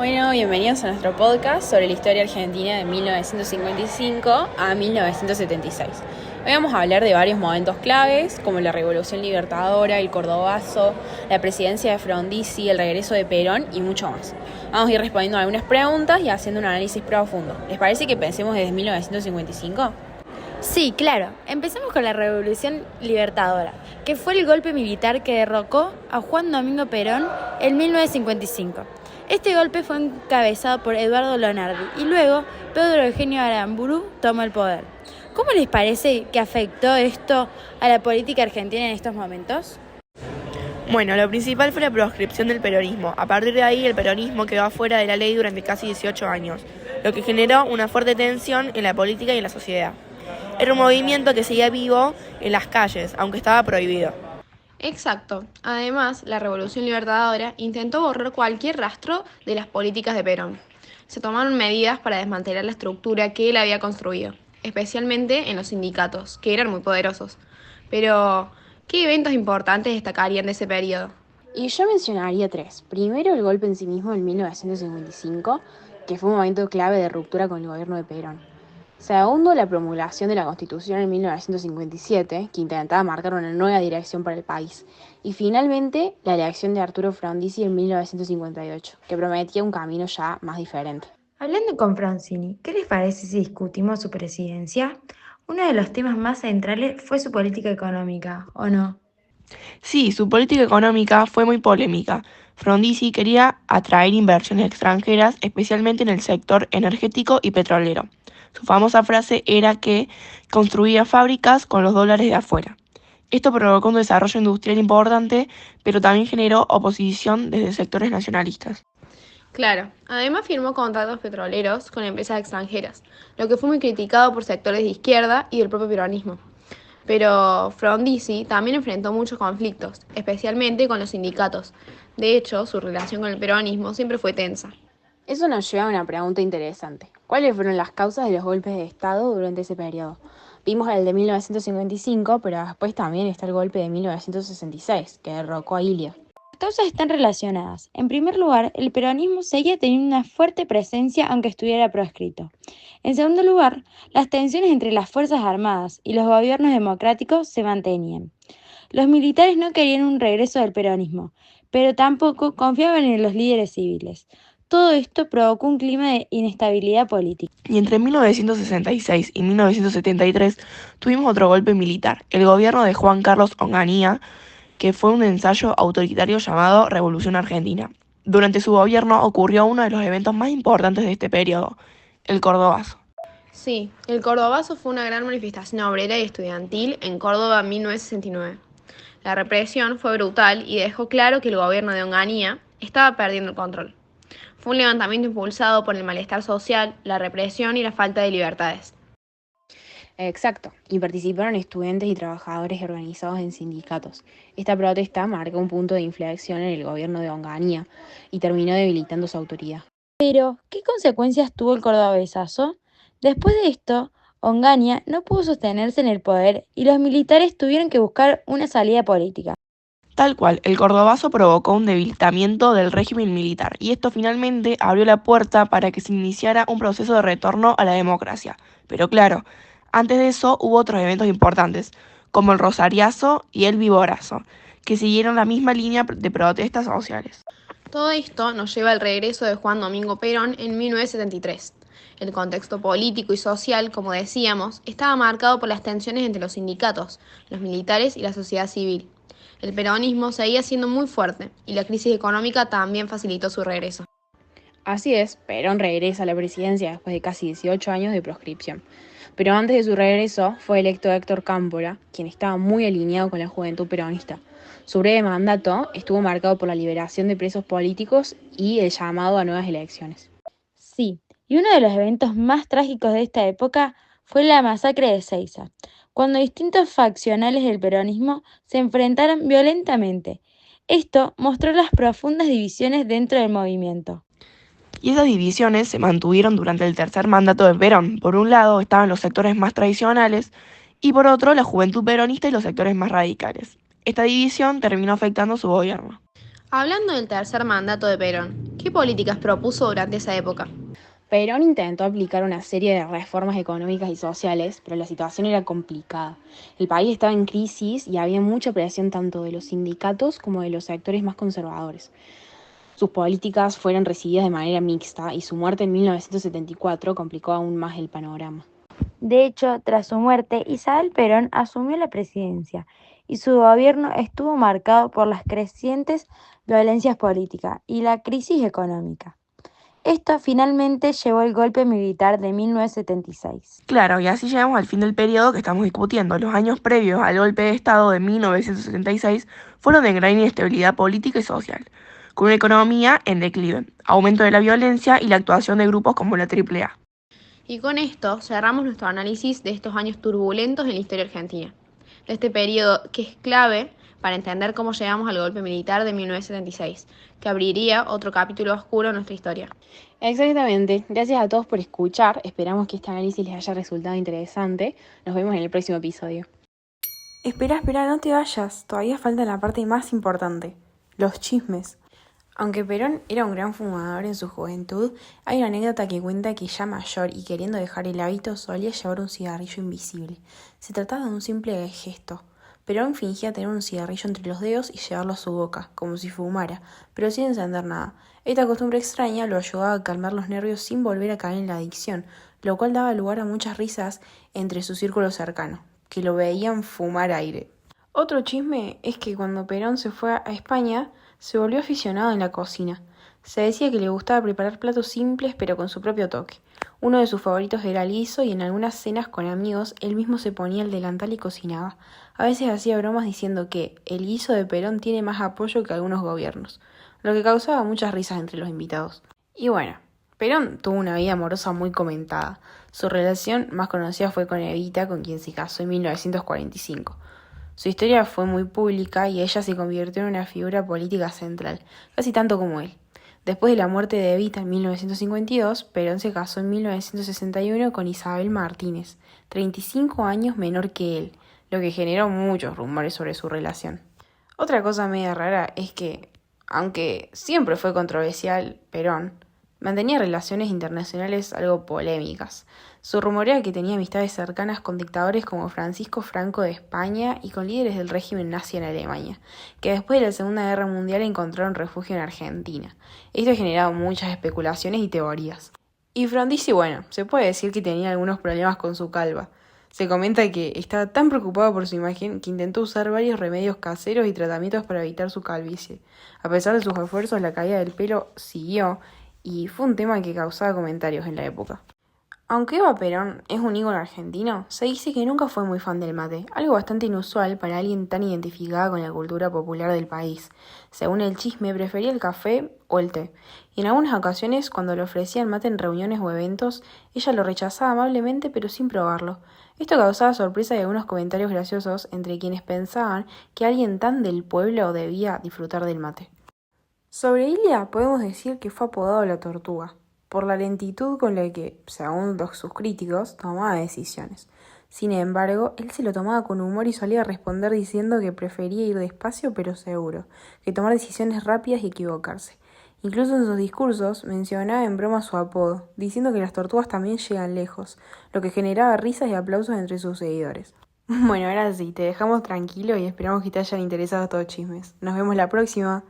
Bueno, bienvenidos a nuestro podcast sobre la historia argentina de 1955 a 1976. Hoy vamos a hablar de varios momentos claves, como la Revolución Libertadora, el Cordobazo, la presidencia de Frondizi, el regreso de Perón y mucho más. Vamos a ir respondiendo a algunas preguntas y haciendo un análisis profundo. ¿Les parece que pensemos desde 1955? Sí, claro. Empecemos con la Revolución Libertadora, que fue el golpe militar que derrocó a Juan Domingo Perón en 1955. Este golpe fue encabezado por Eduardo Lonardi y luego Pedro Eugenio Aramburu tomó el poder. ¿Cómo les parece que afectó esto a la política argentina en estos momentos? Bueno, lo principal fue la proscripción del peronismo. A partir de ahí, el peronismo quedó afuera de la ley durante casi 18 años, lo que generó una fuerte tensión en la política y en la sociedad. Era un movimiento que seguía vivo en las calles, aunque estaba prohibido. Exacto. Además, la Revolución Libertadora intentó borrar cualquier rastro de las políticas de Perón. Se tomaron medidas para desmantelar la estructura que él había construido, especialmente en los sindicatos, que eran muy poderosos. Pero, ¿qué eventos importantes destacarían de ese periodo? Y yo mencionaría tres. Primero, el golpe en sí mismo en 1955, que fue un momento clave de ruptura con el gobierno de Perón. Segundo, la promulgación de la Constitución en 1957, que intentaba marcar una nueva dirección para el país. Y finalmente, la elección de Arturo Frondizi en 1958, que prometía un camino ya más diferente. Hablando con Francini, ¿qué les parece si discutimos su presidencia? Uno de los temas más centrales fue su política económica, ¿o no? Sí, su política económica fue muy polémica. Frondizi quería atraer inversiones extranjeras, especialmente en el sector energético y petrolero. Su famosa frase era que construía fábricas con los dólares de afuera. Esto provocó un desarrollo industrial importante, pero también generó oposición desde sectores nacionalistas. Claro, además firmó contratos petroleros con empresas extranjeras, lo que fue muy criticado por sectores de izquierda y del propio peronismo. Pero Frondizi también enfrentó muchos conflictos, especialmente con los sindicatos. De hecho, su relación con el peronismo siempre fue tensa. Eso nos lleva a una pregunta interesante. ¿Cuáles fueron las causas de los golpes de Estado durante ese periodo? Vimos el de 1955, pero después también está el golpe de 1966, que derrocó a Illia. Las causas están relacionadas. En primer lugar, el peronismo seguía teniendo una fuerte presencia aunque estuviera proscrito. En segundo lugar, las tensiones entre las Fuerzas Armadas y los gobiernos democráticos se mantenían. Los militares no querían un regreso del peronismo, pero tampoco confiaban en los líderes civiles. Todo esto provocó un clima de inestabilidad política. Y entre 1966 y 1973 tuvimos otro golpe militar, el gobierno de Juan Carlos Onganía, que fue un ensayo autoritario llamado Revolución Argentina. Durante su gobierno ocurrió uno de los eventos más importantes de este periodo, el Cordobazo. Sí, el Cordobazo fue una gran manifestación obrera y estudiantil en Córdoba en 1969. La represión fue brutal y dejó claro que el gobierno de Onganía estaba perdiendo el control. Fue un levantamiento impulsado por el malestar social, la represión y la falta de libertades. Exacto, y participaron estudiantes y trabajadores organizados en sindicatos. Esta protesta marcó un punto de inflexión en el gobierno de Onganía y terminó debilitando su autoridad. Pero, ¿qué consecuencias tuvo el cordobesazo? Después de esto, Onganía no pudo sostenerse en el poder y los militares tuvieron que buscar una salida política. Tal cual, el Cordobazo provocó un debilitamiento del régimen militar y esto finalmente abrió la puerta para que se iniciara un proceso de retorno a la democracia. Pero claro, antes de eso hubo otros eventos importantes, como el Rosariazo y el Viborazo, que siguieron la misma línea de protestas sociales. Todo esto nos lleva al regreso de Juan Domingo Perón en 1973. El contexto político y social, como decíamos, estaba marcado por las tensiones entre los sindicatos, los militares y la sociedad civil. El peronismo seguía siendo muy fuerte y la crisis económica también facilitó su regreso. Así es, Perón regresa a la presidencia después de casi 18 años de proscripción. Pero antes de su regreso fue electo Héctor Cámpora, quien estaba muy alineado con la juventud peronista. Su breve mandato estuvo marcado por la liberación de presos políticos y el llamado a nuevas elecciones. Sí, y uno de los eventos más trágicos de esta época fue la masacre de Ezeiza, cuando distintos faccionales del peronismo se enfrentaron violentamente. Esto mostró las profundas divisiones dentro del movimiento. Y esas divisiones se mantuvieron durante el tercer mandato de Perón. Por un lado estaban los sectores más tradicionales y por otro la juventud peronista y los sectores más radicales. Esta división terminó afectando su gobierno. Hablando del tercer mandato de Perón, ¿qué políticas propuso durante esa época? Perón intentó aplicar una serie de reformas económicas y sociales, pero la situación era complicada. El país estaba en crisis y había mucha presión tanto de los sindicatos como de los sectores más conservadores. Sus políticas fueron recibidas de manera mixta y su muerte en 1974 complicó aún más el panorama. De hecho, tras su muerte, Isabel Perón asumió la presidencia y su gobierno estuvo marcado por las crecientes violencias políticas y la crisis económica. Esto finalmente llevó al golpe militar de 1976. Claro, y así llegamos al fin del periodo que estamos discutiendo. Los años previos al golpe de Estado de 1976 fueron de gran inestabilidad política y social, con una economía en declive, aumento de la violencia y la actuación de grupos como la AAA. Y con esto cerramos nuestro análisis de estos años turbulentos en la historia argentina, de este periodo que es clave para entender cómo llegamos al golpe militar de 1976, que abriría otro capítulo oscuro en nuestra historia. Exactamente. Gracias a todos por escuchar. Esperamos que este análisis les haya resultado interesante. Nos vemos en el próximo episodio. Espera, no te vayas. Todavía falta la parte más importante, los chismes. Aunque Perón era un gran fumador en su juventud, hay una anécdota que cuenta que ya mayor y queriendo dejar el hábito solía llevar un cigarrillo invisible. Se trataba de un simple gesto. Perón fingía tener un cigarrillo entre los dedos y llevarlo a su boca, como si fumara, pero sin encender nada. Esta costumbre extraña lo ayudaba a calmar los nervios sin volver a caer en la adicción, lo cual daba lugar a muchas risas entre su círculo cercano, que lo veían fumar aire. Otro chisme es que cuando Perón se fue a España, se volvió aficionado en la cocina. Se decía que le gustaba preparar platos simples pero con su propio toque. Uno de sus favoritos era el guiso y en algunas cenas con amigos él mismo se ponía el delantal y cocinaba. A veces hacía bromas diciendo que el guiso de Perón tiene más apoyo que algunos gobiernos, lo que causaba muchas risas entre los invitados. Y bueno, Perón tuvo una vida amorosa muy comentada. Su relación más conocida fue con Evita, con quien se casó en 1945. Su historia fue muy pública y ella se convirtió en una figura política central, casi tanto como él. Después de la muerte de Evita en 1952, Perón se casó en 1961 con Isabel Martínez, 35 años menor que él, lo que generó muchos rumores sobre su relación. Otra cosa media rara es que, aunque siempre fue controversial Perón, mantenía relaciones internacionales algo polémicas. Se rumorea que tenía amistades cercanas con dictadores como Francisco Franco de España y con líderes del régimen nazi en Alemania, que después de la Segunda Guerra Mundial encontraron refugio en Argentina. Esto ha generado muchas especulaciones y teorías. Y Frondizi, bueno, se puede decir que tenía algunos problemas con su calva. Se comenta que estaba tan preocupado por su imagen que intentó usar varios remedios caseros y tratamientos para evitar su calvicie. A pesar de sus esfuerzos, la caída del pelo siguió y fue un tema que causaba comentarios en la época. Aunque Eva Perón es un ícono argentino, se dice que nunca fue muy fan del mate, algo bastante inusual para alguien tan identificada con la cultura popular del país. Según el chisme, prefería el café o el té, y en algunas ocasiones, cuando le ofrecían mate en reuniones o eventos, ella lo rechazaba amablemente pero sin probarlo. Esto causaba sorpresa y algunos comentarios graciosos entre quienes pensaban que alguien tan del pueblo debía disfrutar del mate. Sobre Ilia podemos decir que fue apodado la Tortuga, por la lentitud con la que, según sus críticos, tomaba decisiones. Sin embargo, él se lo tomaba con humor y solía responder diciendo que prefería ir despacio pero seguro, que tomar decisiones rápidas y equivocarse. Incluso en sus discursos mencionaba en broma su apodo, diciendo que las tortugas también llegan lejos, lo que generaba risas y aplausos entre sus seguidores. Bueno, ahora sí, te dejamos tranquilo y esperamos que te hayan interesado estos chismes. Nos vemos la próxima.